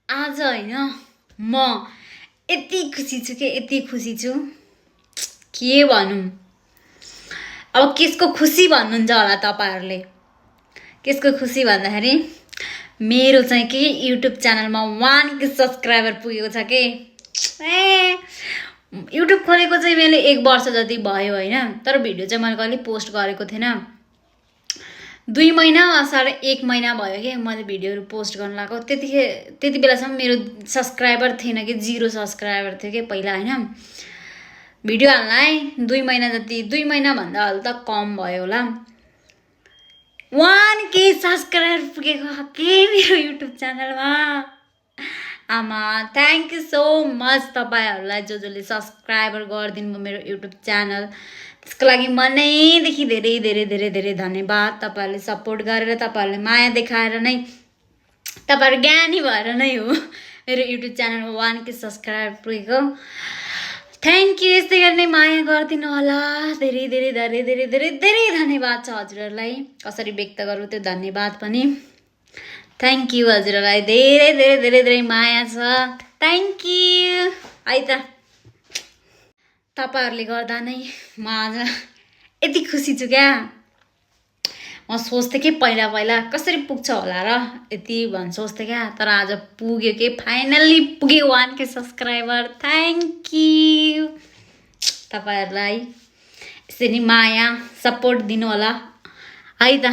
आज होइन म यति खुसी छु के यति खुसी छु के भनौँ। अब केसको खुसी भन्नुहुन्छ होला तपाईहरुले। केसको खुसी भन्दाखेरि मेरो चाहिँ के युट्युब च्यानलमा 1K सब्स्क्राइबर पुगेको छ के। युट्युब खोलेको चाहिँ मैले 1 वर्ष जति भयो हैन, तर भिडियो चाहिँ मैले कहिले पोस्ट गरेको थिएन। 2 महिना असार 1 महिना भयो के मैले भिडियोहरु पोस्ट गर्न लाग्यो। त्यति बेलासम्म मेरो सब्स्क्राइबर थिएन के, 0 सब्स्क्राइबर थियो के पहिला हैन। भिडियो हाल्नलाई 2 महिना जति, 2 महिना भन्दा अलि त कम भयो होला। 1K सब्स्क्राइबर पुगेको के मेरो युट्युब च्यानलमा। आमा थ्यांक यू सो मच तपाईहरुलाई जसले सब्स्क्राइबर गरिदिनु भयो मेरो युट्युब च्यानल। त्यसको लागि मनैदेखि धेरै धेरै धेरै धेरै धन्यवाद। तपाईहरुले सपोर्ट गरेर, तपाईहरुले माया देखाएर नै, तपाईहरु ज्ञानी भएर नै हो मेरो युट्युब च्यानलमा 1K सब्स्क्राइबर पुगेको। Thank you. यस्तै गरी नै माया गरिदिनु होला। धेरै धेरै धेरै धेरै धेरै धेरै धन्यवाद छ हजुरहरुलाई। कसरी व्यक्त गरौँ त्यो धन्यवाद पनि। थ्यांक यू हजुरहरुलाई। धेरै धेरै धेरै धेरै माया छ। Thank you. है त तपाईहरुले गर्दा नै म आज यति खुसी छु क्या। म सोच्थे के पहिला पहिला कसरी पुग्छ होला र यति भन्न सोच्थे क्या, तर आज पुग्यो के, फाइनली पुग्यो 1K सब्स्क्राइबर। थ्यांक यू तपाईहरुलाई। यसरी माया सपोर्ट दिनु होला है त।